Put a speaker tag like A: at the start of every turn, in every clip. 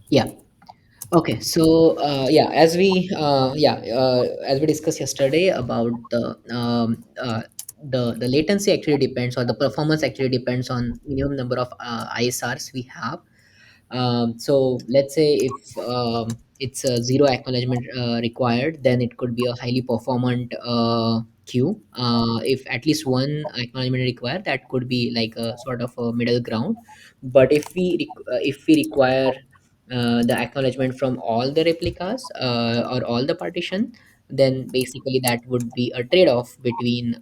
A: Yeah. Okay. So as we discussed yesterday about the latency actually depends, or the performance actually depends on minimum number of ISRs we have. So let's say if it's a zero acknowledgement required, then it could be a highly performant queue. If at least one acknowledgement required, that could be like a sort of a middle ground. But if we require the acknowledgement from all the replicas or all the partition, then basically that would be a trade-off between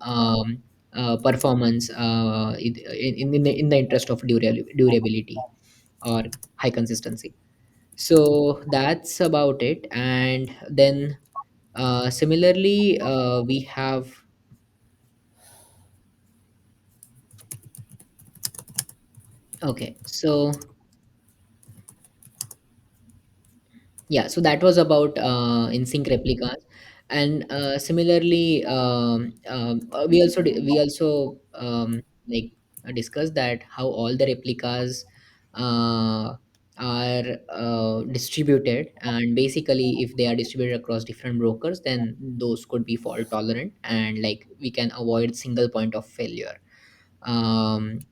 A: performance in the interest of durability or high consistency. So that's about it. And then similarly, we have, okay, so yeah, so that was about in sync replicas. And similarly, we also like discussed that how all the replicas uh, are distributed, and basically if they are distributed across different brokers, then those could be fault tolerant, and like we can avoid single point of failure. And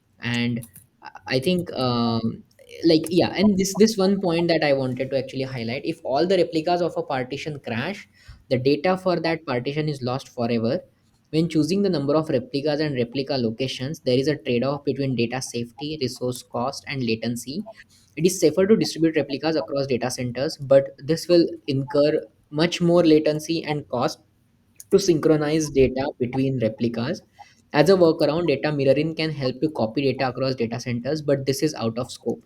A: I think like yeah, and this one point that I wanted to actually highlight: if all the replicas of a partition crash, the data for that partition is lost forever. When choosing the number of replicas and replica locations, there is a trade-off between data safety, resource cost, and latency. It is safer to distribute replicas across data centers, but this will incur much more latency and cost to synchronize data between replicas. As a workaround, data mirroring can help to copy data across data centers, but this is out of scope.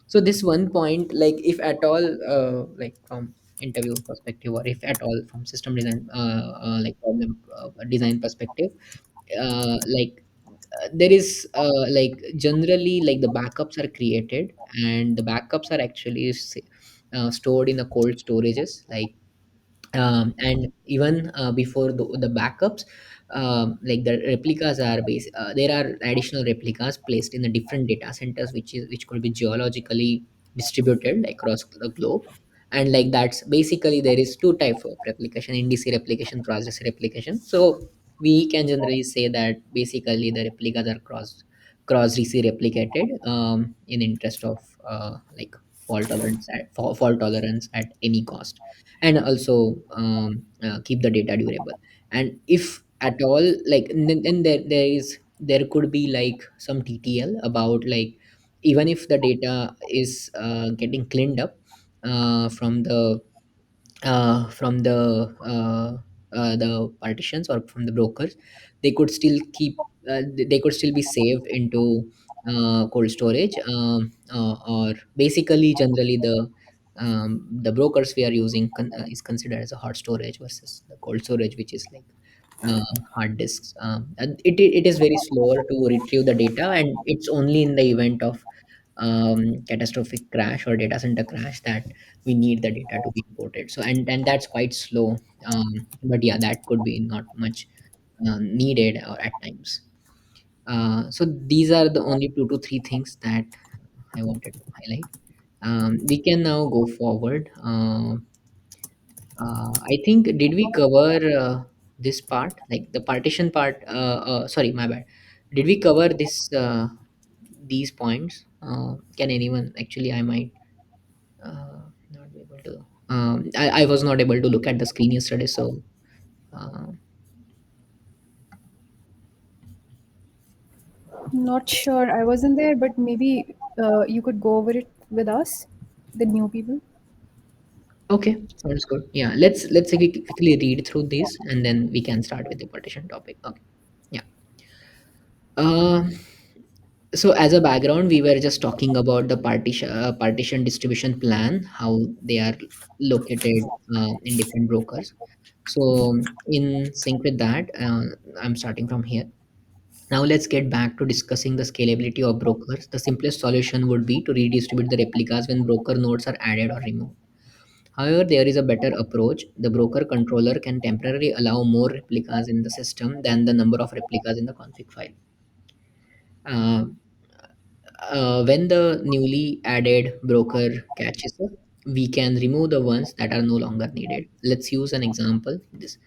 A: So this one point, like if at all, like from interview perspective, or if at all from system design, like problem design perspective, like there is like generally like the backups are created, and the backups are actually stored in the cold storages, like and even before the backups, like the replicas are there are additional replicas placed in the different data centers, which could be geologically distributed across the globe. And like that's basically there is two types of replication: indice replication, cross replication. So we can generally say that basically the replicas are cross rec replicated in interest of like fault tolerance at any cost, and also keep the data durable. And if at all, like then there could be like some TTL about, like, even if the data is getting cleaned up from the partitions or from the brokers, they could still they could still be saved into cold storage, or basically generally the brokers we are using is considered as a hot storage versus the cold storage, which is like hard disks. And it is very slower to retrieve the data, and it's only in the event of catastrophic crash or data center crash that we need the data to be imported. So and that's quite slow. But yeah, that could be not much needed at times. So these are the only two to three things that I wanted to highlight. We can now go forward. I think, did we cover this part, like the partition part? Sorry, my bad. Did we cover these points? Can anyone actually? I might not be able to. I was not able to look at the screen yesterday, so uh,
B: Not sure. I wasn't there, but maybe you could go over it with us, the new people.
A: okay, sounds good. Yeah, let's quickly read through this, and then we can start with the partition topic. Okay, yeah. Uh, so as a background, we were just talking about the partition distribution plan, how they are located in different brokers. So in sync with that, I'm starting from here. Now let's get back to discussing the scalability of brokers. The simplest solution would be to redistribute the replicas when broker nodes are added or removed. However, there is a better approach. The broker controller can temporarily allow more replicas in the system than the number of replicas in the config file. Uh, when the newly added broker catches up, we can remove the ones that are no longer needed. Let's use an example, this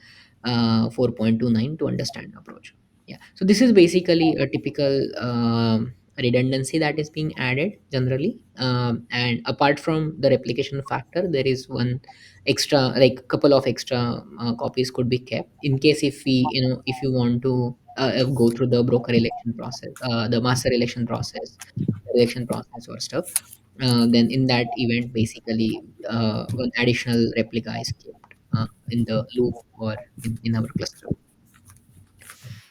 A: 4.29, to understand the approach. Yeah, so this is basically a typical redundancy that is being added generally, and apart from the replication factor, there is one extra, like couple of extra copies could be kept in case if we, if you want to go through the broker election process, the master election process or stuff, then in that event, basically, one additional replica is kept in the loop or in our cluster.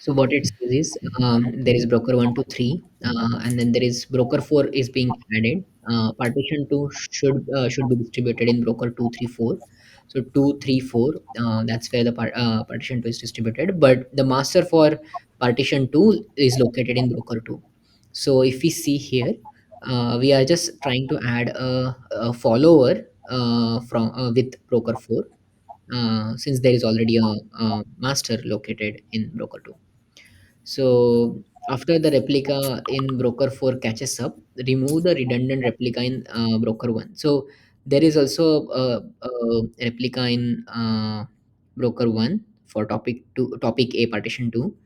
A: So what it says is, there is broker 1 to 3, and then there is broker 4 is being added. Partition 2 should be distributed in broker 2, 3, 4. So 2, 3, 4, that's where the partition 2 is distributed. But the master for partition 2 is located in broker 2. So if we see here, we are just trying to add a follower from with broker 4, since there is already a master located in broker 2. So after the replica in broker 4 catches up, remove the redundant replica in broker 1. So there is also a replica in broker 1 for topic 2, topic A partition 2,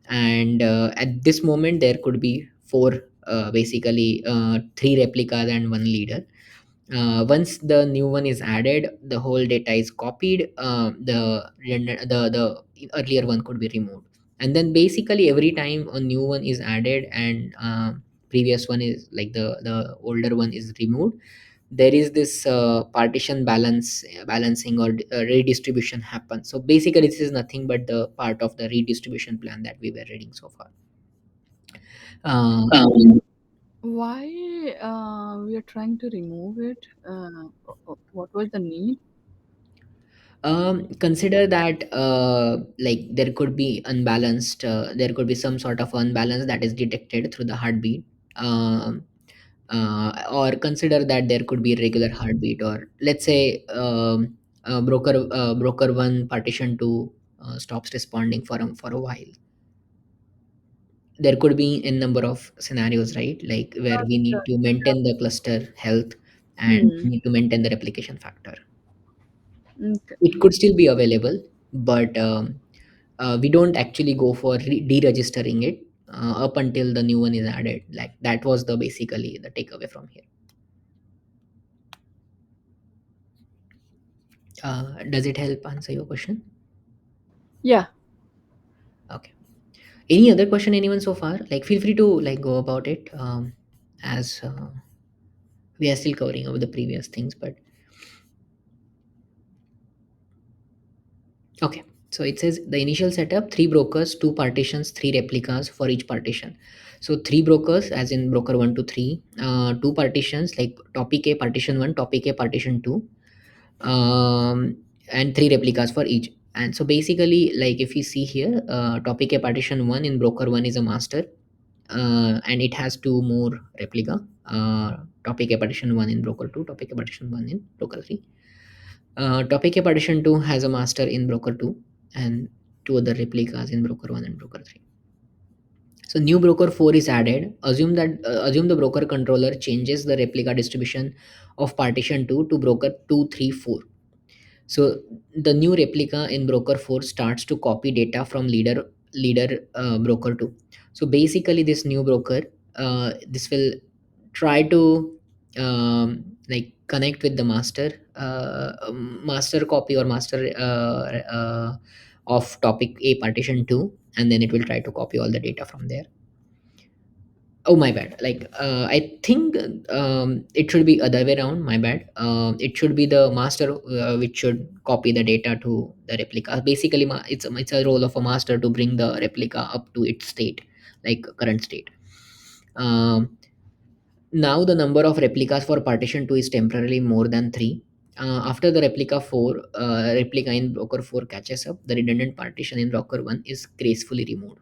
A: and at this moment there could be four, basically three replicas and one leader. Once the new one is added, the whole data is copied. The earlier one could be removed, and then basically every time a new one is added and previous one is, like, the older one is removed, there is this partition balancing or redistribution happens. So basically this is nothing but the part of the redistribution plan that we were reading so far. uh,
C: Why we are trying to remove it? What was the need?
A: Consider that, like, there could be unbalanced, there could be some sort of unbalance that is detected through the heartbeat. um, or consider that there could be regular heartbeat, or let's say, broker 1 partition 2 stops responding for a while. There could be a number of scenarios, right, like where we
C: But,
A: need to maintain the cluster health and
C: hmm.
A: need to maintain the replication factor.
C: Okay.
A: It could still be available, but we don't actually go for deregistering it up until the new one is added. Like, that was the basically the takeaway from here. Does it help answer your question?
C: Yeah.
A: Okay. Any other question, anyone so far? Like, feel free to, like, go about it, as we are still covering over the previous things, but okay. So it says the initial setup: three brokers, two partitions, three replicas for each partition. So three brokers, as in broker 1 to 3, two partitions, like topic A partition 1, topic A partition 2, and three replicas for each. And so basically, like, if we see here, topic A partition 1 in broker 1 is a master, and it has two more replica. Topic A partition 1 in broker 2, topic A partition 1 in broker 3. Topic A partition 2 has a master in broker 2 and two other replicas in broker 1 and broker 3. So new broker 4 is added. Assume the broker controller changes the replica distribution of partition 2 to broker 2, 3, 4. So the new replica in broker 4 starts to copy data from leader broker 2. So basically this new broker, this will try to, like, connect with the master copy or master of topic A partition 2, and then it will try to copy all the data from there. Oh, my bad. Like, I think it should be other way around. My bad. It should be the master which should copy the data to the replica. Basically, it's a role of a master to bring the replica up to its state, like current state. Um, Now the number of replicas for partition 2 is temporarily more than 3. After the replica in broker 4 catches up, the redundant partition in broker 1 is gracefully removed.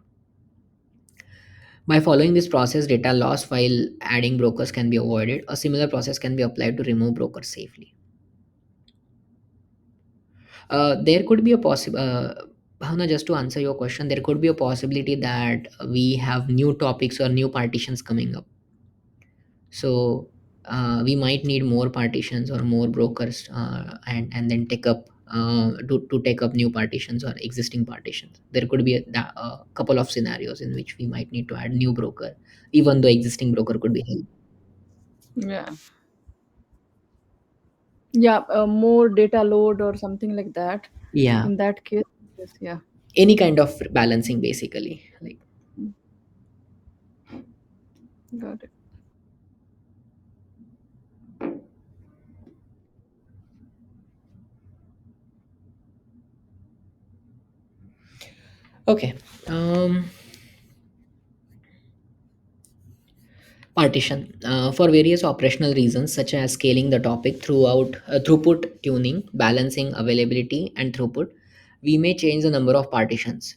A: By following this process, data loss while adding brokers can be avoided. A similar process can be applied to remove brokers safely. There could be a possible, Bhavna, just to answer your question, there could be a possibility that we have new topics or new partitions coming up. So we might need more partitions or more brokers, and then take up to take up new partitions or existing partitions. There could be a couple of scenarios in which we might need to add new broker, even though existing broker could be held.
C: Yeah. Yeah, more data load or something like that.
A: Yeah,
C: In that case, yes, yeah.
A: any kind of balancing basically. Like,
C: Got it.
A: okay, um, partition for various operational reasons such as scaling the topic throughout throughput tuning, balancing availability and throughput, we may change the number of partitions.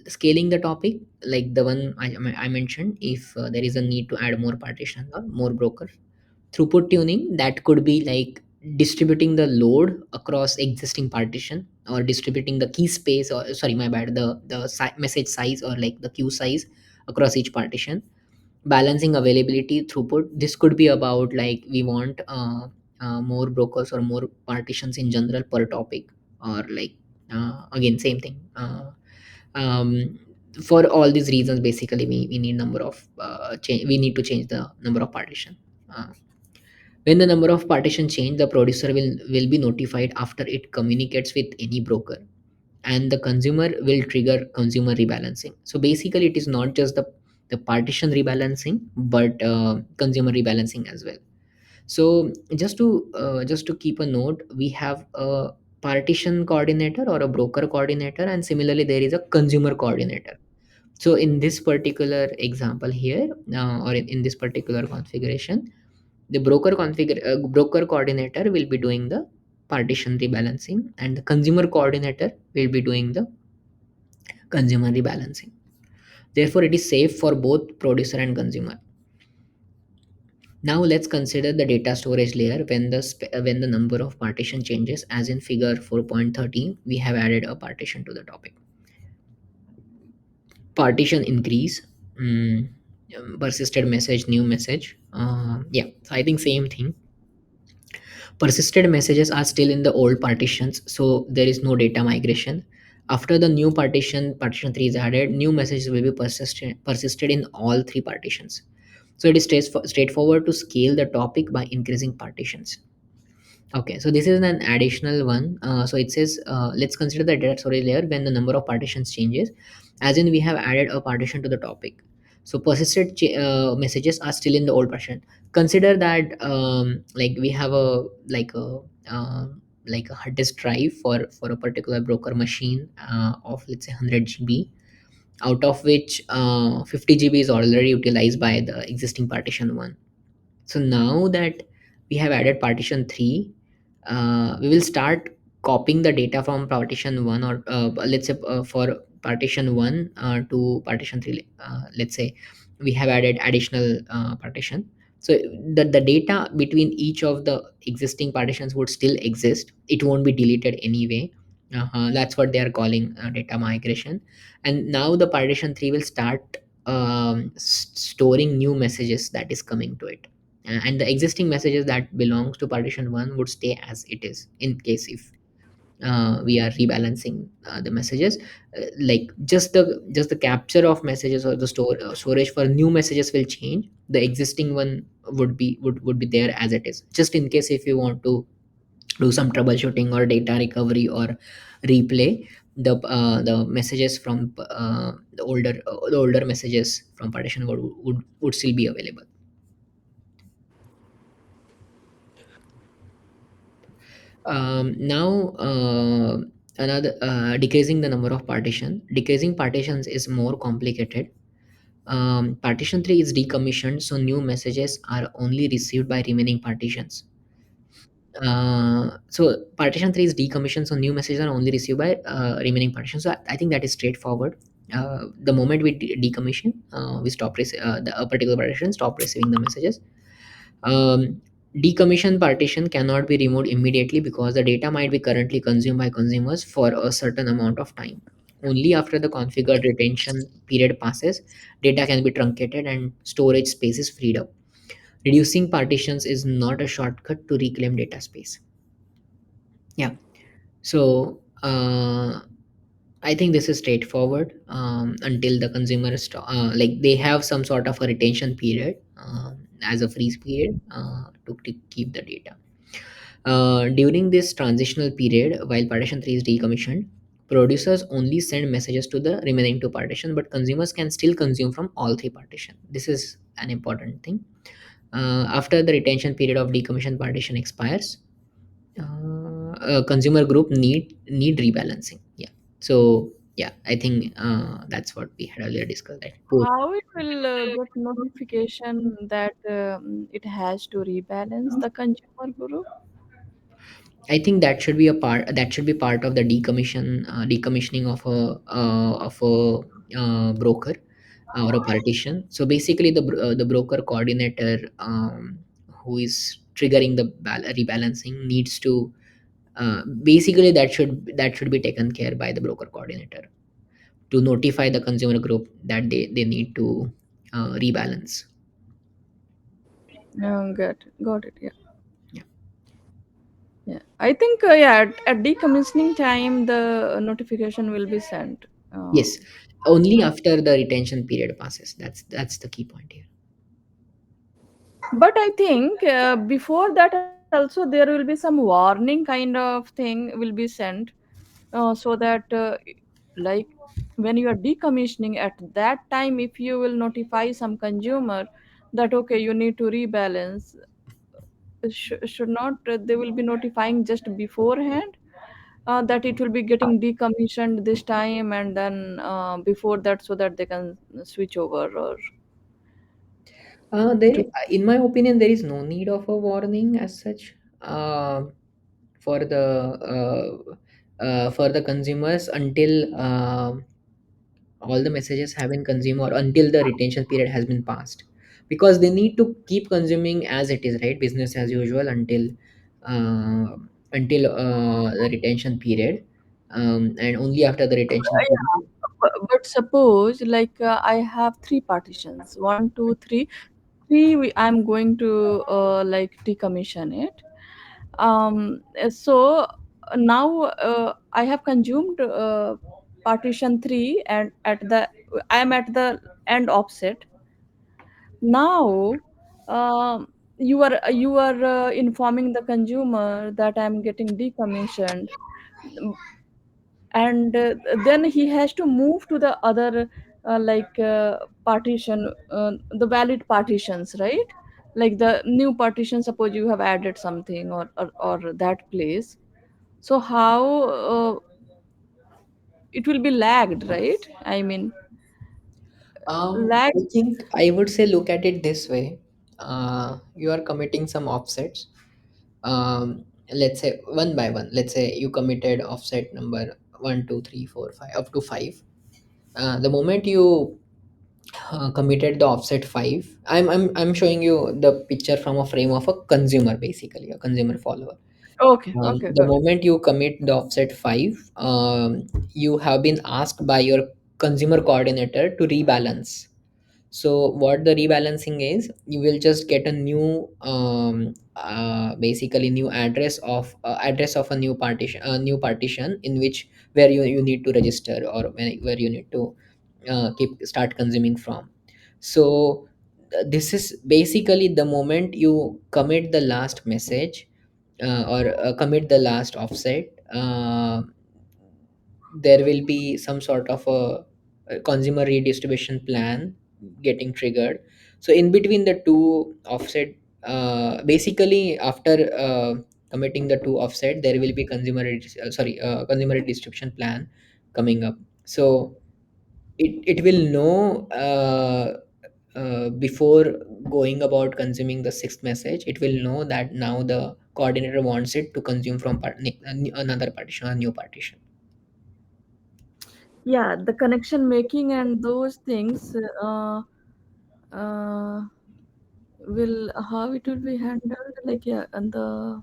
A: Scaling the topic, like the one I mentioned, if there is a need to add more partition or more brokers. Throughput tuning, that could be like distributing the load across existing partition, or distributing the key space, or sorry, my bad, the message size, or like the queue size across each partition. Balancing availability, throughput, this could be about like we want more brokers or more partitions in general per topic, or like again same thing, um, for all these reasons basically we need number of we need to change the number of partition. uh, when the number of partition change, the producer will be notified after it communicates with any broker, and the consumer will trigger consumer rebalancing. So basically it is not just the partition rebalancing, but consumer rebalancing as well. So just to keep a note, we have a partition coordinator or a broker coordinator, and similarly there is a consumer coordinator. So in this particular example here, or in this particular configuration, the broker coordinator will be doing the partition rebalancing, and the consumer coordinator will be doing the consumer rebalancing. Therefore, it is safe for both producer and consumer. Now let's consider the data storage layer when when the number of partition changes, as in figure 4.13, we have added a partition to the topic. Partition increase, mm, persisted message, new message. Yeah, so I think same thing. Persisted messages are still in the old partitions, so there is no data migration. After the new partition 3 is added, new messages will be persisted in all three partitions. So it is straightforward to scale the topic by increasing partitions. Okay, so this is an additional one. So it says, let's consider the data storage layer when the number of partitions changes, as in we have added a partition to the topic. So persisted messages are still in the old partition. Consider that like we have a like a hard disk drive for a particular broker machine of let's say 100 GB, out of which 50 GB is already utilized by the existing partition one. So now that we have added partition 3, we will start copying the data from partition 1, or let's say for partition 1 to partition 3, let's say we have added additional partition. So the data between each of the existing partitions would still exist. It won't be deleted anyway. That's what they are calling data migration. And now the partition 3 will start storing new messages that is coming to it, and the existing messages that belongs to partition 1 would stay as it is in case if we are rebalancing the messages. Like just the capture of messages, or the storage for new messages will change. The existing one would be there as it is, just in case if you want to do some troubleshooting or data recovery or replay. The messages from the older messages from partition would still be available. Now another decreasing the number of decreasing partitions is more complicated. Partition 3 is decommissioned, so new messages are only received by remaining partitions. So partition 3 is decommissioned, so new messages are only received by remaining partitions. So I think that is straightforward. The moment we decommission, we a particular partition stop receiving the messages. um, Decommissioned partition cannot be removed immediately because the data might be currently consumed by consumers for a certain amount of time. Only after the configured retention period passes, data can be truncated and storage space is freed up. Reducing partitions is not a shortcut to reclaim data space. Yeah. So I think this is straightforward until the consumer like they have some sort of a retention period as a freeze period to keep the data. During this transitional period, while partition 3 is decommissioned, producers only send messages to the remaining two partitions, but consumers can still consume from all three partitions. This is an important thing. After the retention period of decommissioned partition expires, a consumer group need rebalancing. Yeah. So yeah, I think that's what we had earlier discussed. That both.
C: How it will get notification that it has to rebalance the consumer group?
A: I think that should be a part. That should be part of the decommissioning of a broker or a partition. So basically, the broker coordinator who is triggering the rebalancing needs to basically that should be taken care by the broker coordinator to notify the consumer group that they need to rebalance.
C: Got it. Yeah.
A: Yeah.
C: Yeah. I think yeah, at decommissioning time the notification will be sent. Uh,
A: Yes, only after the retention period passes. That's the key point here.
C: but I think before that also there will be some warning kind of thing will be sent, so that like when you are decommissioning at that time, if you will notify some consumer that okay you need to rebalance, should not they will be notifying just beforehand that it will be getting decommissioned this time, and then before that so that they can switch over or to.
A: In my opinion, there is no need of a warning as such for the consumers until all the messages have been consumed or until the retention period has been passed, because they need to keep consuming as it is, right? Business as usual uh, until the retention period, and only after the retention
C: Yeah,
A: period.
C: but suppose like I have three partitions, one, two, three. Three, I'm going to like decommission it. So now I have consumed partition three, and I am at the end offset. Now, you are informing the consumer that I'm getting decommissioned, and then he has to move to the other partition, the valid partitions, right? Like the new partition, suppose you have added something, or that place. So how it will be lagged, right? I mean, lag.
A: I think I would say look at it this way. You are committing some offsets. Let's say one by one. Let's say you committed offset number 1, 2, 3, 4, 5 up to 5. The moment you committed the offset 5, I'm showing you the picture from a frame of a consumer, basically a consumer follower.
C: Okay, okay,
A: The
C: good.
A: moment you commit the offset 5, you have been asked by your consumer coordinator to rebalance. So what the rebalancing is, you will just get a new basically new address of a new partition in which where you need to register, or where you need to keep start consuming from. So this is basically the moment you commit the last message, or commit the last offset, there will be some sort of a consumer redistribution plan getting triggered. So in between the two offset, basically after committing the two offset, there will be consumer redistribution plan coming up. So it will know before going about consuming the sixth message, it will know that now the coordinator wants it to consume from another partition or new partition.
C: Yeah, the connection making and those things uh, will, how it will be handled, like yeah, and the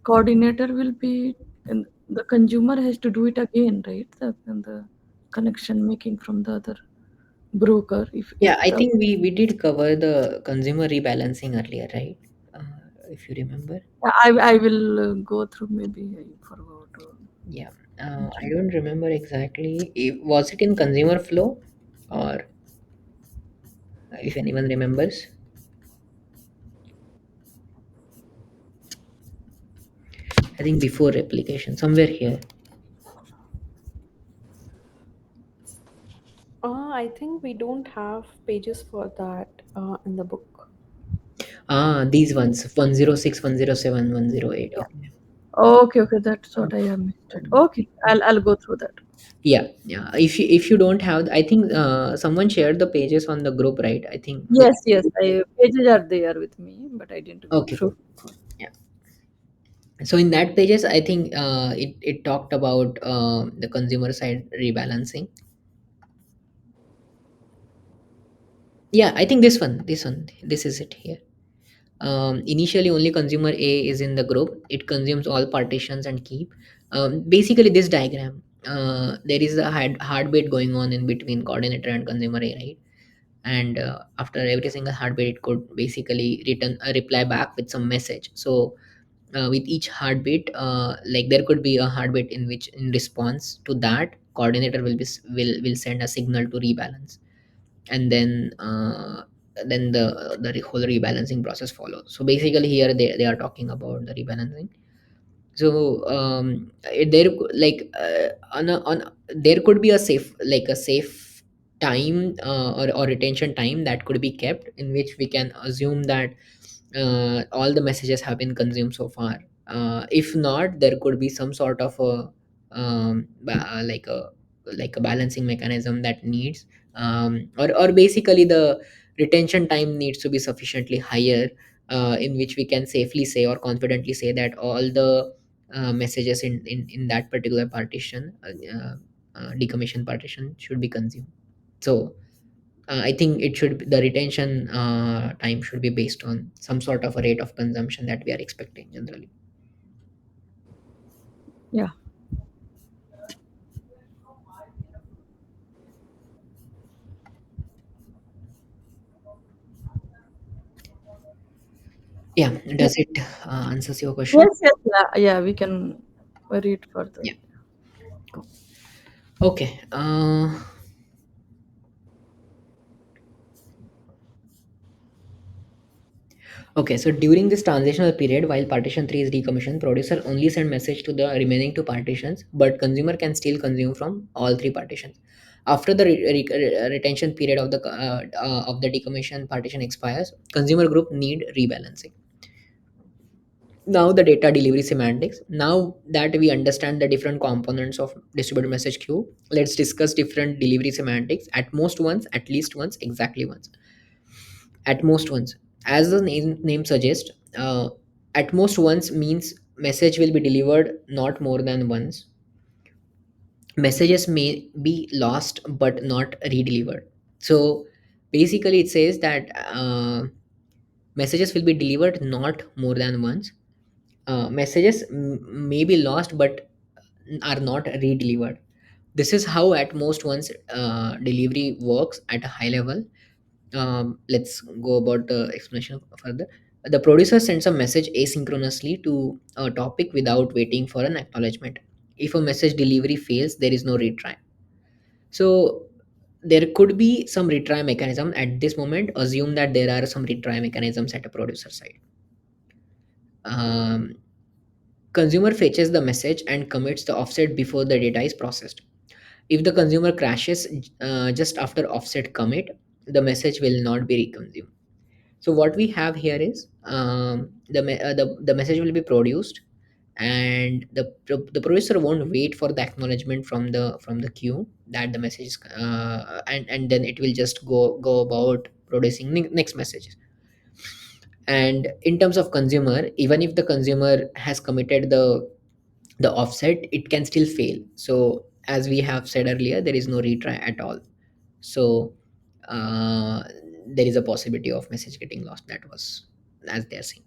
C: coordinator will be, and the consumer has to do it again, right? And the connection making from the other. broker if
A: Yeah,
C: it
A: I think we did cover the consumer rebalancing earlier, right? If you remember.
C: I will go through, maybe I forgot to
A: Yeah. I
C: mention.
A: don't remember exactly. Was it in consumer flow, or if anyone remembers? I think before replication, somewhere here.
B: I think we don't have pages for that in the book.
A: These ones 106, 107, 108. Okay.
C: Okay, okay, that's
A: Um,
C: what I have missed.
A: um,
C: Okay, I'll go through that.
A: yeah, yeah. If you don't have, I think someone shared the pages on the group, right? I think the.
C: Yes, yes, pages are there with me, but I didn't go
A: Okay, cool.
C: through.
A: Yeah. So in that pages, I think it talked about the consumer side rebalancing. Yeah, I think this one, this is it here. Initially only consumer A is in the group. It consumes all partitions and keep. Basically this diagram, there is a heartbeat going on in between coordinator and consumer A, right? And after every single heartbeat, it could basically return a reply back with some message. So with each heartbeat, like there could be a heartbeat in which, in response to that, coordinator will send a signal to rebalance, and then the whole rebalancing process follows. So basically here they are talking about the rebalancing. So there like on there could be a safe time, or retention time that could be kept, in which we can assume that all the messages have been consumed so far. If not, there could be some sort of a like a balancing mechanism that needs, or basically the retention time needs to be sufficiently higher, in which we can safely say or confidently say that all the messages in that particular partition, decommission partition, should be consumed. So I think the retention time should be based on some sort of a rate of consumption that we are expecting generally.
C: Yeah.
A: Yeah,
C: Yeah.
A: does it answers your question?
C: Yes, yes, yeah, yeah. We can read further.
A: Yeah, cool. Okay. Okay, so during this transitional period, while partition 3 is decommissioned, producer only send message to the remaining two partitions, but consumer can still consume from all three partitions. After the retention period of the decommission partition expires, consumer group need rebalancing. Now the data delivery semantics. Now that we understand the different components of distributed message queue, let's discuss different delivery semantics. At most once, at least once, exactly once. At most once, as the name suggests, at most once means message will be delivered not more than once. Messages may be lost but not redelivered. So basically it says that messages will be delivered not more than once. Messages may be lost but are not redelivered. This is how at most once delivery works at a high level. Let's go about the explanation further. The producer sends a message asynchronously to a topic without waiting for an acknowledgement. If a message delivery fails, there is no retry. So there could be some retry mechanism at this moment. Assume that there are some retry mechanisms at a producer side. Um, Consumer fetches the message and commits the offset before the data is processed. If the consumer crashes just after offset commit, the message will not be reconsumed. So what we have here is the message will be produced, and the producer won't wait for the acknowledgement from the queue that the message is, and then it will just go about producing next messages. And in terms of consumer, even if the consumer has committed the offset, it can still fail. So as we have said earlier, there is no retry at all. So uh, there is a possibility of message getting lost. That was, as they're saying,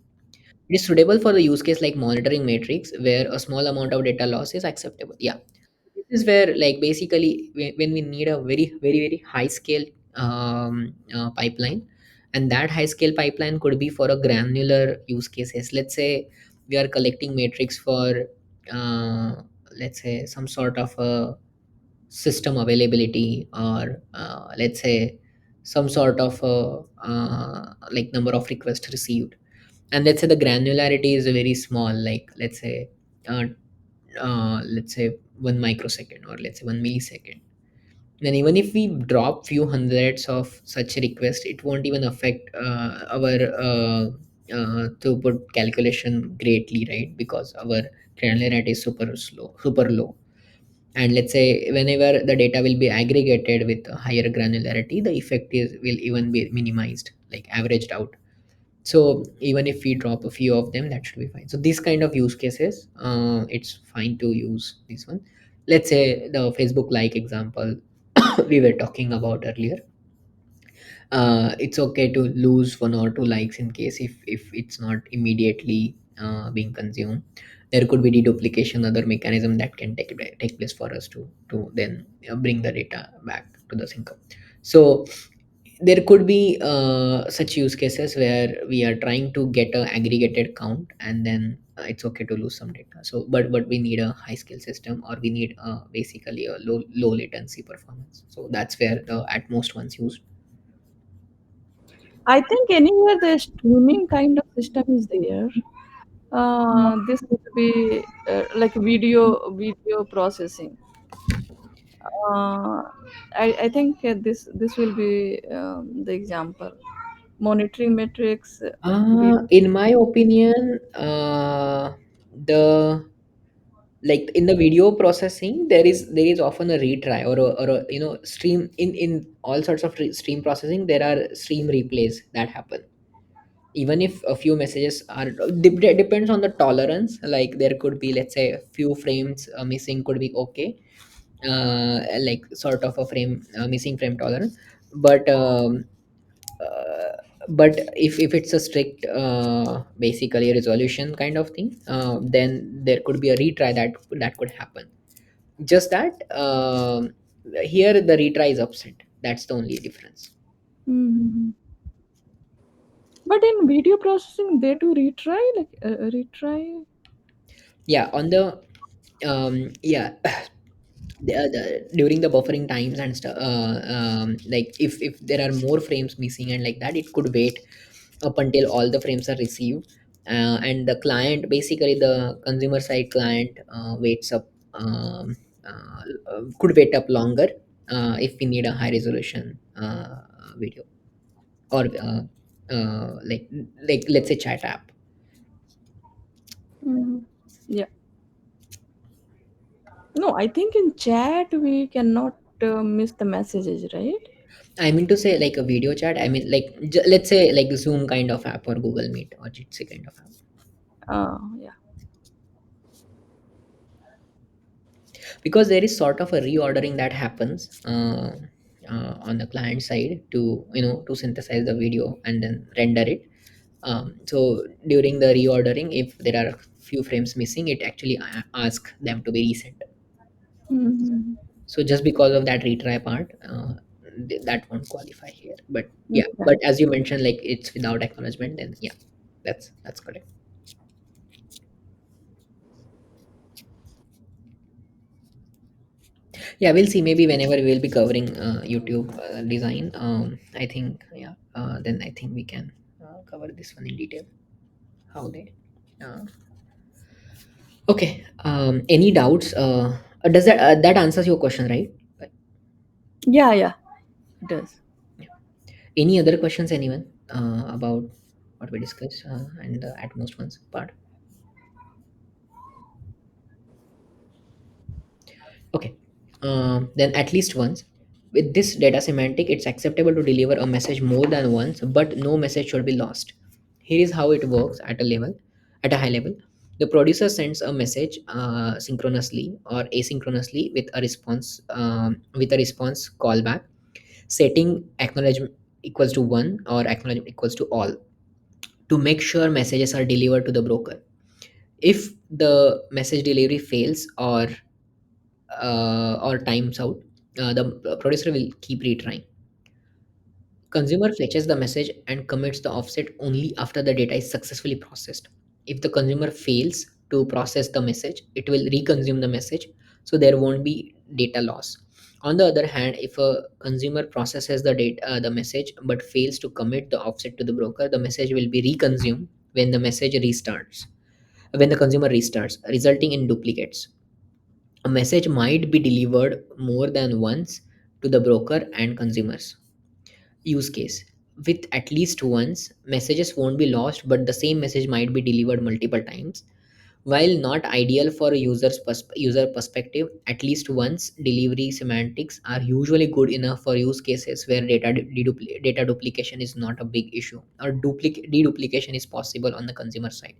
A: it is suitable for the use case like monitoring matrix, where a small amount of data loss is acceptable. Yeah, this is where, like, basically when we need a very high scale pipeline, and that high scale pipeline could be for a granular use cases. Let's say we are collecting metrics for uh, let's say some sort of a system availability, or let's say some sort of like number of requests received, and let's say the granularity is very small, like uh, let's say 1 microsecond, or let's say 1 millisecond. Then even if we drop few hundreds of such requests, it won't even affect our throughput calculation greatly, right? Because our granularity is super low. And let's say whenever the data will be aggregated with a higher granularity, the effect is will even be minimized, like averaged out. So even if we drop a few of them, that should be fine. So these kind of use cases, it's fine to use this one. Let's say the Facebook like example we were talking about earlier. It's okay to lose 1 or 2 likes in case if it's not immediately being consumed. There could be deduplication, other mechanism that can take place for us to then bring the data back to the sync up. So there could be such use cases where we are trying to get a aggregated count, and then it's okay to lose some data. So but we need a high scale system, or we need basically a low latency performance. So that's where the at most one's used.
C: I think anywhere the streaming kind of system is there, this would be like video processing. Uh, I think this will be the example. Monitoring metrics, video.
A: In my opinion, the like in the video processing, there is often a retry, or a stream in all sorts of stream processing. There are stream replays that happen. Even if a few messages are depends on the tolerance. Like there could be, let's say, a few frames missing could be okay, like sort of a frame missing frame tolerance. But uh, if it's a strict basically resolution kind of thing, then there could be a retry that could happen. Just that here the retry is absent. That's the only difference.
C: Mhm. But in video processing, they do retry, like retry.
A: Yeah, on the yeah during the buffering times and stuff, like if there are more frames missing and like that, it could wait up until all the frames are received, and the client, basically the consumer side client, waits up, could wait up longer if we need a high resolution video, or like let's say chat app.
C: Mhm. Yeah. No, I think in chat we cannot miss the messages, right?
A: I mean to say like a video chat. I mean like let's say like Zoom kind of app, or Google Meet, or Jitsi kind of app.
C: Yeah.
A: Because there is sort of a reordering that happens on the client side to to synthesize the video and then render it. So during the reordering, if there are few frames missing, it actually asks them to be reset.
C: Mhm.
A: So just because of that retry part, that won't qualify here. But yeah, but
C: Okay.
A: as you mentioned, like it's without acknowledgement, then yeah, that's correct. Yeah, we'll see. Maybe whenever we will be covering YouTube design, I think, yeah, then I think we can cover this one in detail. How they uh, okay. Any doubts? Does that answers your question, right? But,
C: Yeah, yeah, it does.
A: yeah. Any other questions, anyone, about what we discussed, and the at most ones part? Okay. Then at least once. With this data semantic, it's acceptable to deliver a message more than once, but no message should be lost. Here is how it works at a high level. The producer sends a message synchronously or asynchronously with a response callback, setting acknowledgement equals to one or acknowledgement equals to all to make sure messages are delivered to the broker. If the message delivery fails or times out, the producer will keep retrying. Consumer fetches the message and commits the offset only after the data is successfully processed. If the consumer fails to process the message, it will reconsume the message, so there won't be data loss. On the other hand, if a consumer processes the message but fails to commit the offset to the broker, the message will be reconsumed when the message restarts, when the consumer restarts, resulting in duplicates. A message might be delivered more than once to the broker and consumers. Use case: with at least once, messages won't be lost, but the same message might be delivered multiple times. While not ideal for a user perspective, at least once delivery semantics are usually good enough for use cases where data duplication is not a big issue, or deduplication is possible on the consumer side.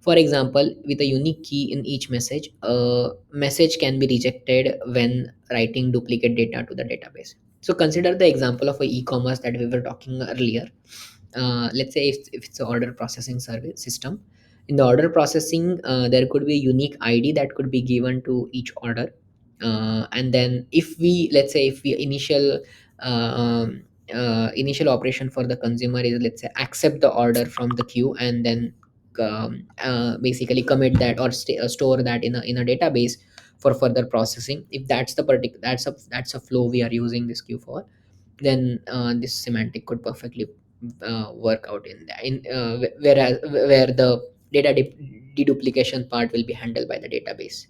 A: For example, with a unique key in each message, a message can be rejected when writing duplicate data to the database. So consider the example of a e-commerce that we were talking earlier. Let's say if it's an order processing service system. In the order processing, there could be a unique ID that could be given to each order. And then if we, let's say, if we initial operation for the consumer is, let's say, accept the order from the queue, and then basically commit that or store that in a database for further processing. If that's the particular, that's a flow we are using this queue for, then this semantic could perfectly work out in that. Whereas where the deduplication part will be handled by the database,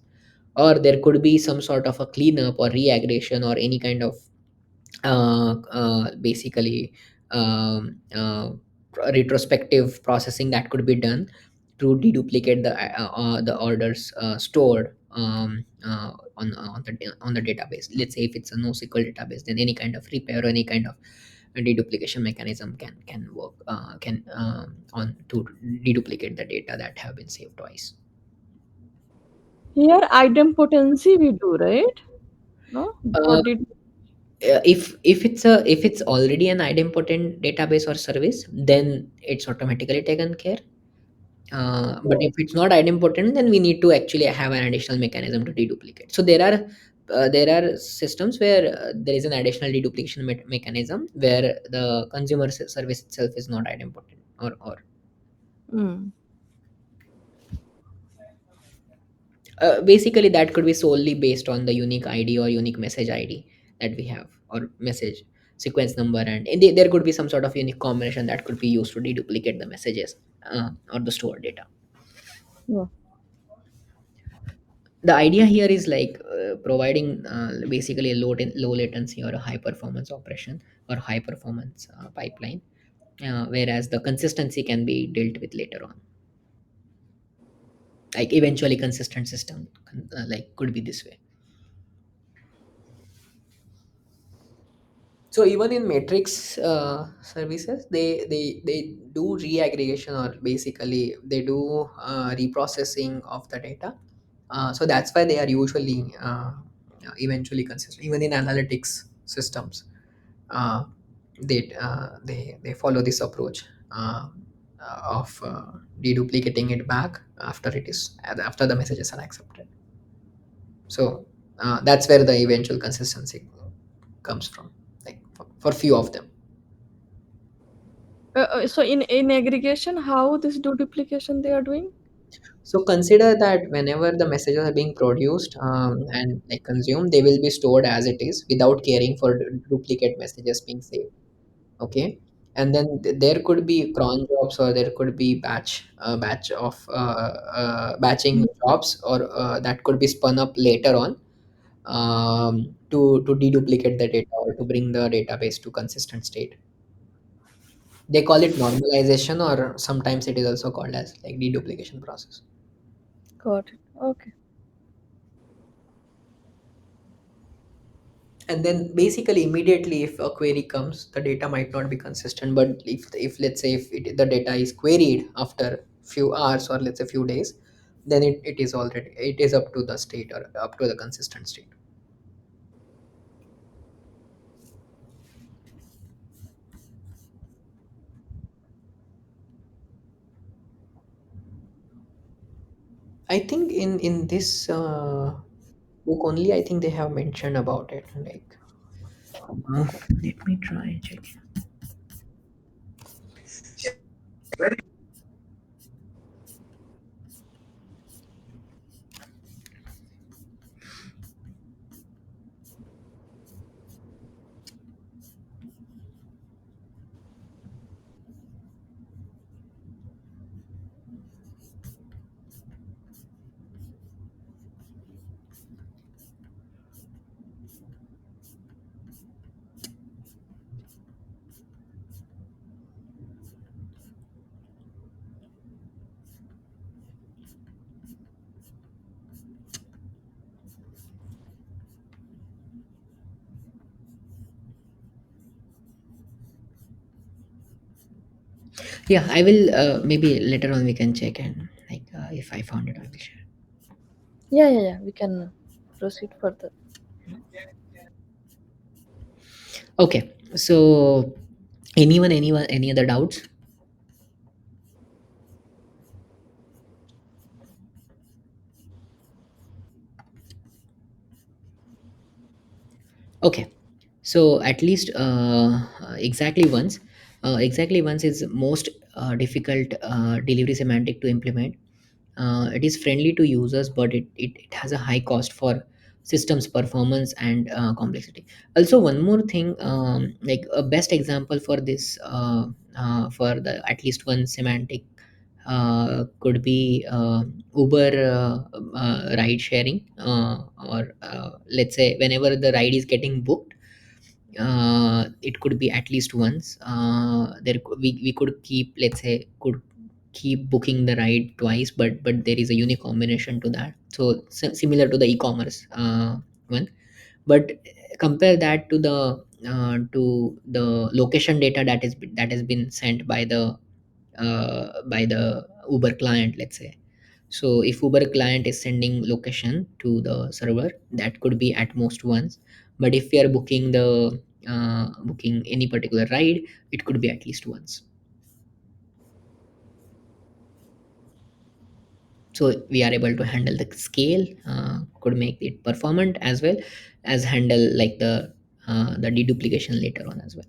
A: or there could be some sort of a cleanup or reaggregation or any kind of basically retrospective processing that could be done to deduplicate the orders stored on the database. Let's say if it's a NoSQL database, then any kind of repair or any kind of deduplication mechanism can work can on to deduplicate the data that have been saved twice.
C: Here, idempotency we do, right? No? For
A: Uh,
C: did
A: if it's already an idempotent database or service, then it's automatically taken care. But if it's not idempotent, then we need to actually have an additional mechanism to deduplicate. So there are systems where there is an additional deduplication mechanism where the consumer service itself is not idempotent, or
C: mm,
A: basically that could be solely based on the unique ID or unique message ID that we have, or message sequence number, and there could be some sort of unique combination that could be used to deduplicate the messages or the stored data.
C: yeah.
A: The idea here is like providing basically a low latency or a high performance operation or high performance pipeline, whereas the consistency can be dealt with later on, like eventually consistent system like could be this way. So even in matrix services, they do reaggregation, or basically they do reprocessing of the data. So that's why they are usually eventually consistent. Even in analytics systems, uh, they follow this approach of deduplicating it back after it is after the messages are accepted. So that's where the eventual consistency comes from, like for few of them.
C: So in aggregation, how this do duplication they are doing?
A: So consider that whenever the messages are being produced and like consumed, they will be stored as it is without caring for duplicate messages being saved. Okay, and then there could be cron jobs, or there could be batch of batching jobs, or that could be spun up later on to deduplicate the data or to bring the database to consistent state. They call it normalization, or sometimes it is also called as like deduplication process.
C: Got it. Okay.
A: And then basically immediately if a query comes, the data might not be consistent, but if let's say if the data is queried after few hours or let's say few days, then it is already, it is up to the state or up to the consistent state. I think in this book only, I think they have mentioned about it, like Let me try check. Yeah, I will. Maybe later on we can check, and like if I found it, I will share.
C: Yeah, yeah, yeah. We can proceed further.
A: Okay. So anyone, any other doubts? Okay. So at least exactly once is most difficult delivery semantic to implement. It is friendly to users, but it has a high cost for systems performance and complexity. Also, one more thing, like a best example for this, for the at least one semantic, could be Uber ride sharing, or let's say whenever the ride is getting booked, it could be at least once. We could keep, let's say, could keep booking the ride twice, but there is a unique combination to that, so similar to the e-commerce one. But compare that to the location data that has been sent by the Uber client, let's say. So if Uber client is sending location to the server, that could be at most once. But if we are booking any particular ride, it could be at least once. So we are able to handle the scale, could make it performant as well as handle like the deduplication later on as well.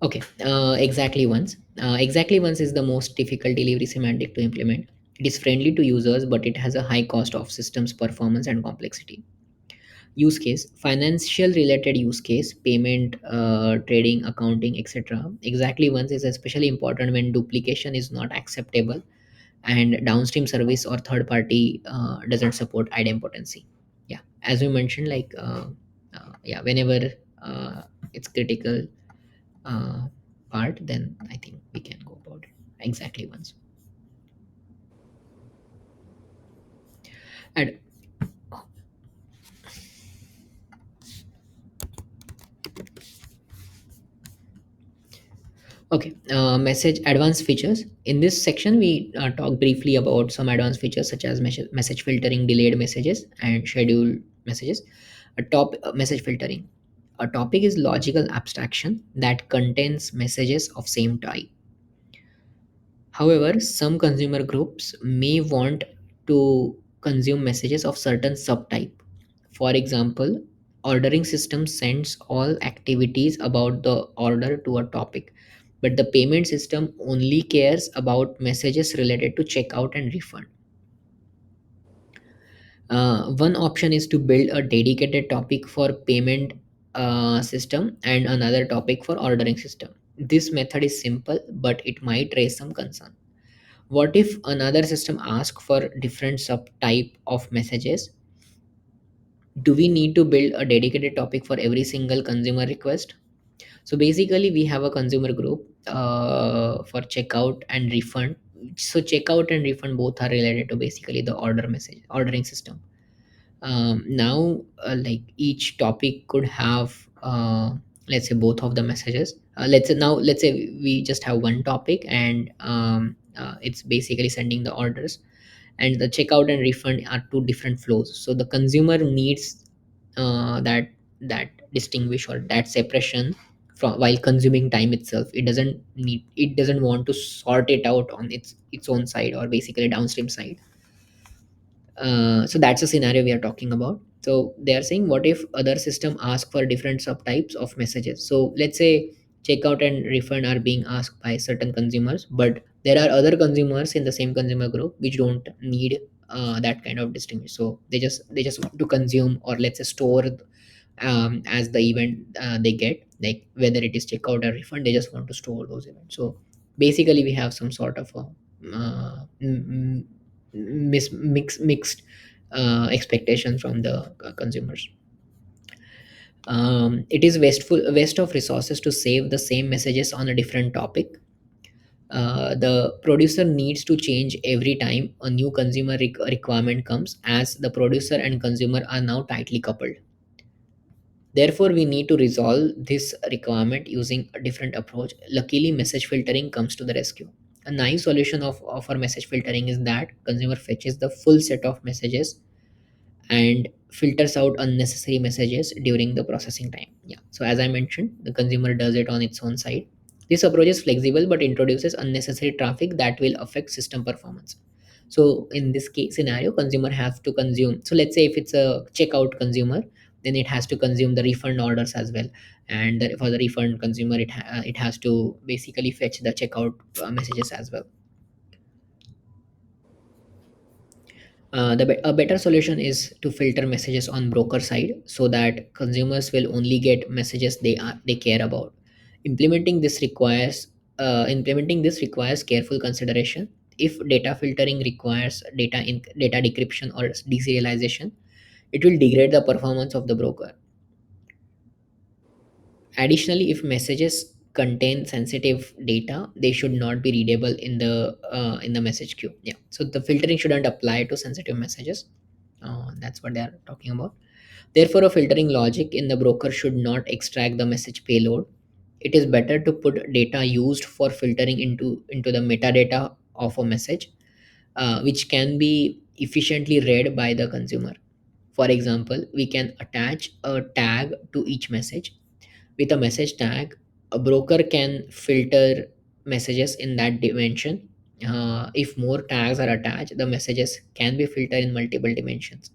A: Okay, exactly once is the most difficult delivery semantic to implement. It is friendly to users, but it has a high cost of systems performance and complexity. Use case: financial related use case, payment, trading, accounting, etc. Exactly once is especially important when duplication is not acceptable and downstream service or third party doesn't support idempotency. Yeah, as we mentioned, like yeah, whenever it's critical uh, part, then I think we can go about it exactly once. And okay, message advanced features. In this section, we talk briefly about some advanced features such as message filtering, delayed messages, and scheduled messages. A top message filtering. A topic is logical abstraction that contains messages of same type. However, some consumer groups may want to consume messages of certain subtype. For example, ordering system sends all activities about the order to a topic, but the payment system only cares about messages related to checkout and refund. One option is to build a dedicated topic for payment system and another topic for ordering system. This method is simple, but it might raise some concern. What if another system asks for different subtype of messages? Do we need to build a dedicated topic for every single consumer request? So basically, we have a consumer group for checkout and refund. So checkout and refund both are related to basically the ordering system. Now, like each topic could have, let's say, both of the messages. Let's say we just have one topic, and it's basically sending the orders, and the checkout and refund are two different flows. So the consumer needs that distinguish or that separation from while consuming time itself. It doesn't want to sort it out on its own side or basically downstream side. So that's a scenario we are talking about. So they are saying, what if other system ask for different subtypes of messages? So let's say checkout and refund are being asked by certain consumers, but there are other consumers in the same consumer group which don't need that kind of distinguish. So they just want to consume, or let's say store, as the event they get, like whether it is checkout or refund, they just want to store those events. So basically we have some sort of a mixed expectation from the consumers. It is waste of resources to save the same messages on a different topic. The producer needs to change every time a new consumer requirement comes, as the producer and consumer are now tightly coupled. Therefore, we need to resolve this requirement using a different approach. Luckily, message filtering comes to the rescue. A nice solution of our message filtering is that consumer fetches the full set of messages and filters out unnecessary messages during the processing time. Yeah. So as I mentioned, the consumer does it on its own side. This approach is flexible but introduces unnecessary traffic that will affect system performance. So in this case scenario, consumer have to consume. So let's say if it's a checkout consumer, then it has to consume the refund orders as well. And for the refund consumer, it has to basically fetch the checkout messages as well. A better solution is to filter messages on broker side so that consumers will only get messages they care about. Implementing this requires careful consideration. If data filtering requires data decryption or deserialization, it will degrade the performance of the broker. Additionally, if messages contain sensitive data, they should not be readable in the message queue. Yeah. So the filtering shouldn't apply to sensitive messages. That's what they are talking about. Therefore, a filtering logic in the broker should not extract the message payload. It is better to put data used for filtering into the metadata of a message, which can be efficiently read by the consumer. For example, we can attach a tag to each message. With a message tag, a broker can filter messages in that dimension. If more tags are attached, the messages can be filtered in multiple dimensions.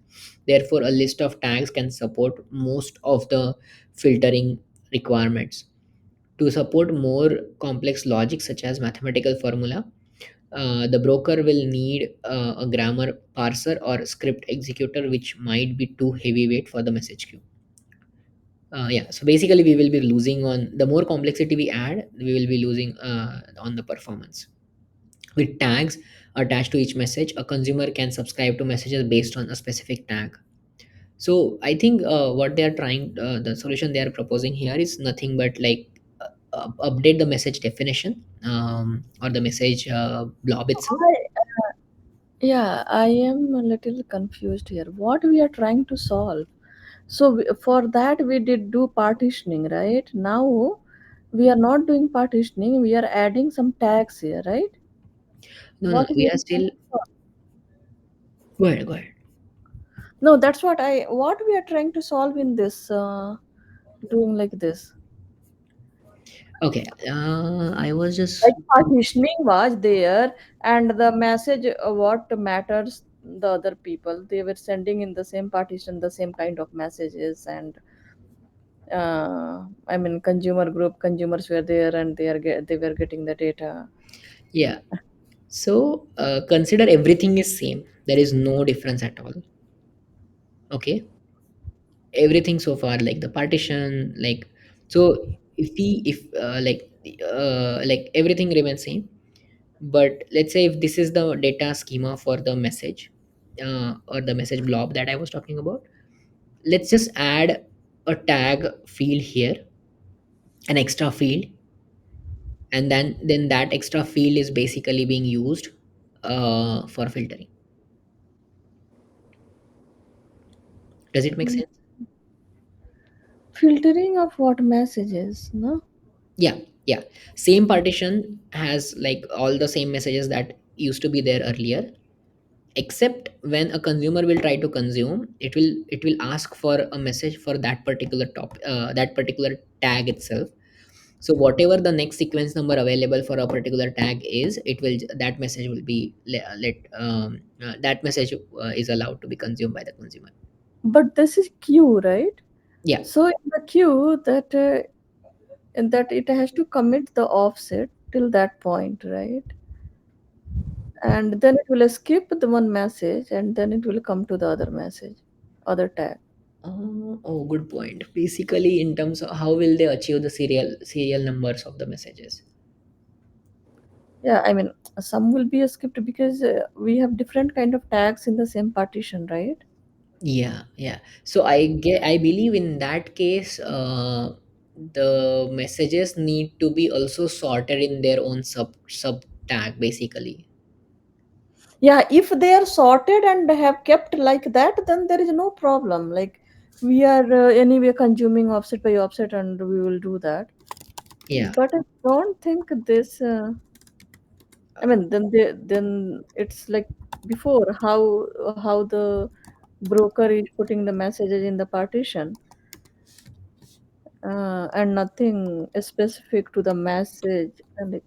A: Therefore, a list of tags can support most of the filtering requirements. To support more complex logic, such as mathematical formula, the broker will need a grammar parser or script executor, which might be too heavyweight for the message queue. Yeah, so basically we will be losing on the more complexity we add, we will be losing on the performance. With tags attached to each message, a consumer can subscribe to messages based on a specific tag. So I think what they are trying, the solution they are proposing here is nothing but like update the message definition, or the message blob itself.
C: Yeah, I am a little confused here. What we are trying to solve? So for that we did do partitioning, right? Now we are not doing partitioning. We are adding some tags here, right?
A: No, no,
C: What
A: we
C: we are
A: are
C: trying
A: still.
C: to solve?
A: Go ahead, go ahead.
C: No, that's what we are trying to solve in this doing like this.
A: Okay, I was just.
C: Like partitioning was there, and the message what matters the other people they were sending in the same partition the same kind of messages, and I mean consumer group consumers were there and they were getting the data.
A: Yeah. So consider everything is same. There is no difference at all. Okay, everything so far, like the partition, like, so if like everything remains same. But let's say if this is the data schema for the message, or the message blob that I was talking about, let's just add a tag field here, an extra field, and then that extra field is basically being used for filtering. Does it make
C: Mm.
A: sense?
C: Filtering of what messages, no?
A: Yeah, yeah. Same partition has like all the same messages that used to be there earlier, except when a consumer will try to consume, it will ask for a message for that particular tag itself. So whatever the next sequence number available for a particular tag is, it will, that message will be that message is allowed to be consumed by the consumer.
C: But this is queue, right?
A: Yeah.
C: So in the queue that it has to commit the offset till that point, right? And then it will skip the one message and then it will come to the other message, other tag.
A: Oh, good point. Basically, in terms of how will they achieve the serial numbers of the messages?
C: Yeah, I mean, some will be skipped because we have different kind of tags in the same partition, right?
A: Yeah, yeah. So I believe in that case, the messages need to be also sorted in their own sub tag, basically.
C: Yeah, if they are sorted and have kept like that, then there is no problem. Like we are anyway consuming offset by offset, and we will do that.
A: Yeah.
C: But I don't think this. I mean, then it's like before how the broker is putting the messages in the partition, and nothing specific to the message, and like,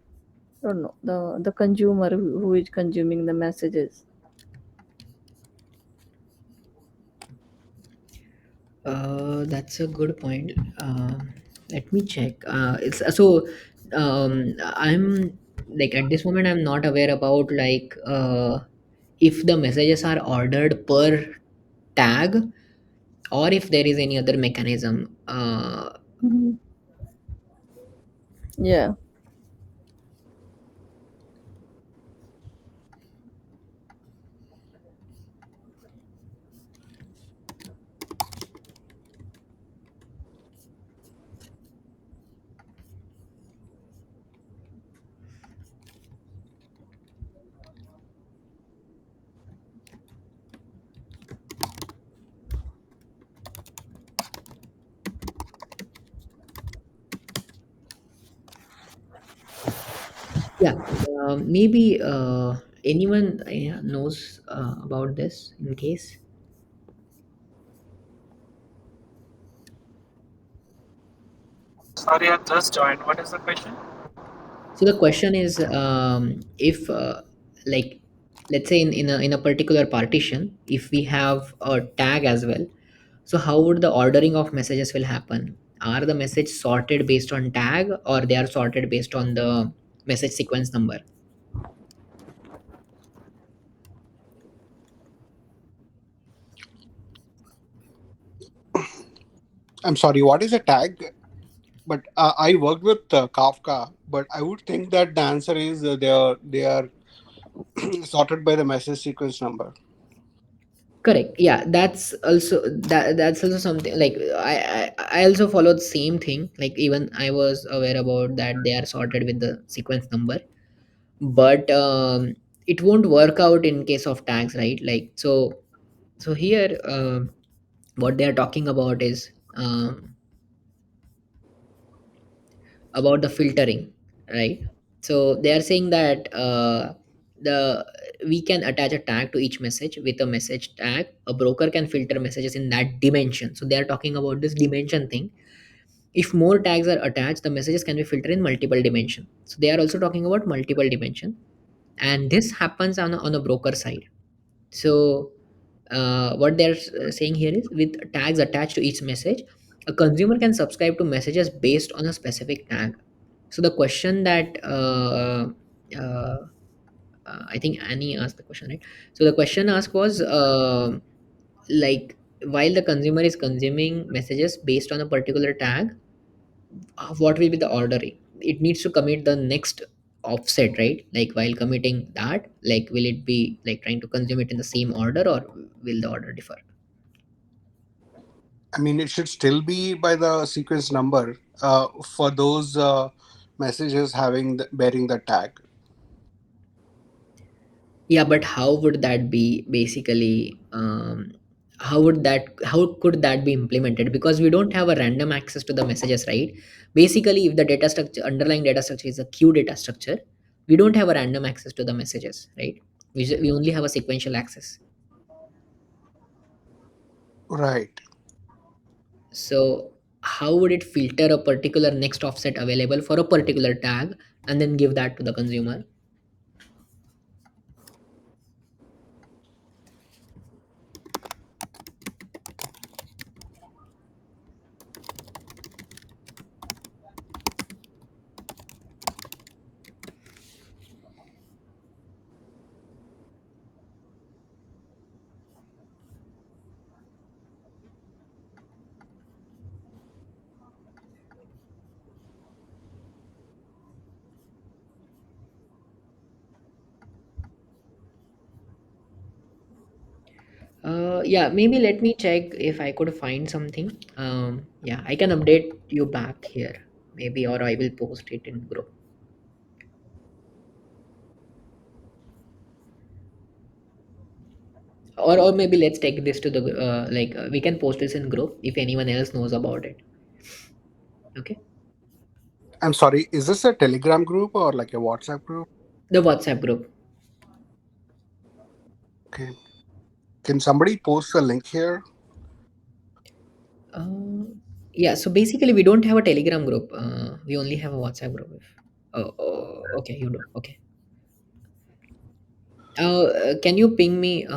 C: I don't know the consumer who is consuming the messages.
A: That's a good point. Let me check. It's so I'm like at this moment I'm not aware about if the messages are ordered per tag or if there is any other mechanism.
C: Mhm. Yeah.
A: Yeah, maybe anyone knows about this in case.
D: Sorry, I've just joined. What is the question?
A: So the question is, if like let's say in a particular partition, if we have a tag as well, so how would the ordering of messages will happen? Are the message sorted based on tag or they are sorted based on the message sequence number?
E: I'm sorry, what is a tag? But I worked with Kafka, but I would think that the answer is they are sorted by the message sequence number.
A: Correct. Yeah, that's also something like I also follow the same thing. Like even I was aware about that they are sorted with the sequence number, but it won't work out in case of tags, right? Like so here what they are talking about is about the filtering, right? So they are saying that the we can attach a tag to each message. With a message tag, a broker can filter messages in that dimension. So they are talking about this dimension thing. If more tags are attached, the messages can be filtered in multiple dimension. So they are also talking about multiple dimension, and this happens on a broker side. So what they're saying here is, with tags attached to each message, a consumer can subscribe to messages based on a specific tag. So the question that uh, I think Annie asked the question, right? So the question asked was like, while the consumer is consuming messages based on a particular tag, what will be the ordering? It needs to commit the next offset, right? Like while committing that, like will it be like trying to consume it in the same order, or will the order differ?
E: I mean, it should still be by the sequence number for those messages bearing the tag.
A: Yeah, but how would that be basically how could that be implemented? Because we don't have a random access to the messages, right? Basically, if the data structure, underlying data structure, is a queue data structure, we don't have a random access to the messages, right? We only have a sequential access.
E: Right.
A: So how would it filter a particular next offset available for a particular tag and then give that to the consumer? Yeah, maybe let me check if I could find something. Yeah, I can update you back here, maybe, or I will post it in group. Or maybe let's take this to the we can post this in group if anyone else knows about it. Okay,
E: I'm sorry, is this a Telegram group or like a WhatsApp group?
A: the WhatsApp group.
E: Okay. Can somebody post the link here?
A: Uh, yeah, so basically we don't have a Telegram group. We only have a WhatsApp group. Okay, you do. Okay. Can you ping me?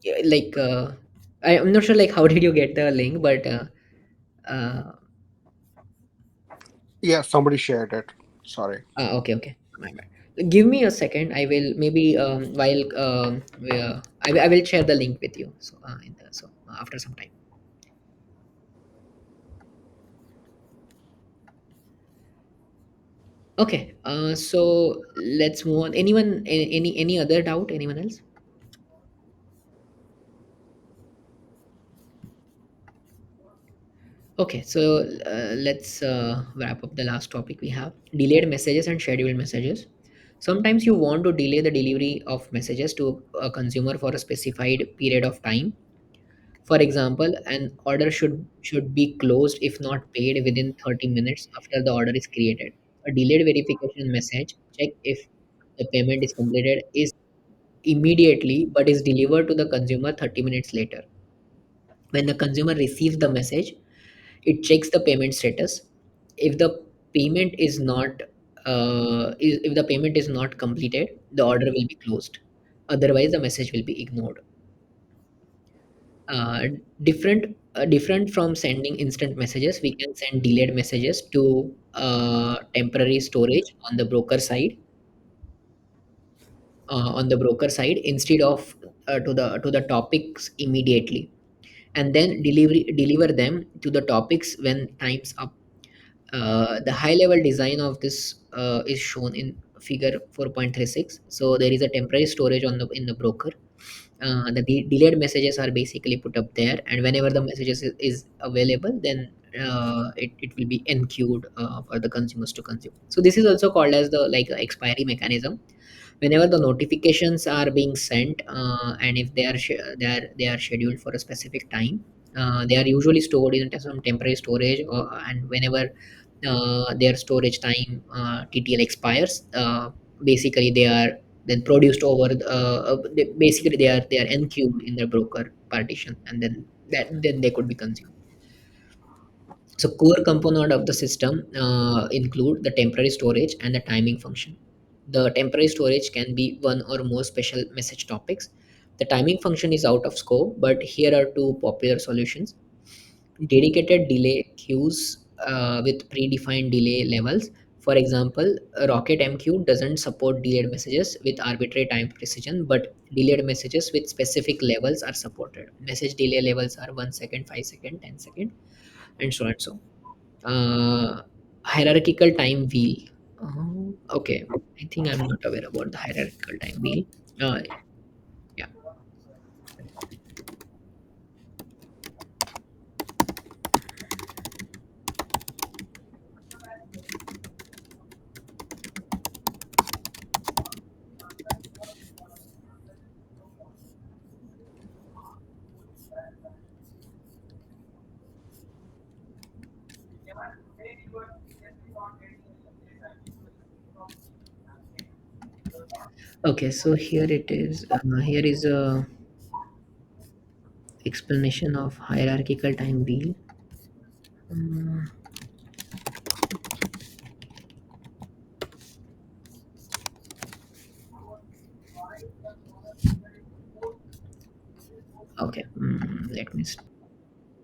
A: Yeah, I'm not sure like how did you get the link, but uh,
E: Yeah, somebody shared it. Sorry.
A: okay, okay, my bad. Give me a second. I will maybe while I will share the link with you. So after some time. Okay. So let's move on. Anyone? Any other doubt? Anyone else? Okay. So let's wrap up the last topic we have: delayed messages and scheduled messages. Sometimes you want to delay the delivery of messages to a consumer for a specified period of time. For example, an order should be closed if not paid within 30 minutes after the order is created. A delayed verification message check if the payment is completed is immediately but is delivered to the consumer 30 minutes later. When the consumer receives the message, it checks the payment status. If the payment is not if the payment is not completed, the order will be closed. Otherwise, the message will be ignored. uh, different from sending instant messages, we can send delayed messages to temporary storage on the broker side instead of to the topics immediately, and then deliver them to the topics when time's up. The high level design of this is shown in figure 4.36. So there is a temporary storage on the in the broker. Delayed messages are basically put up there, and whenever the messages is available, then it will be enqueued for the consumers to consume. So this is also called as the expiry mechanism. Whenever the notifications are being sent, and if they are scheduled for a specific time, they are usually stored in some temporary storage, and whenever their storage time TTL expires, basically they are then produced over basically they are enqueued in their broker partition, and then they could be consumed. So core component of the system include the temporary storage and the timing function. The temporary storage can be one or more special message topics. The timing function is out of scope, but here are two popular solutions: dedicated delay queues with predefined delay levels. For example, Rocket MQ doesn't support delayed messages with arbitrary time precision, but delayed messages with specific levels are supported. Message delay levels are 1 second, 5 second, 10 second, and so on and so. Hierarchical time wheel. Okay, I think I'm not aware about the hierarchical time wheel. Uh, yeah. Okay, so here it is. Here is a explanation of hierarchical time wheel. Mm, okay. Let me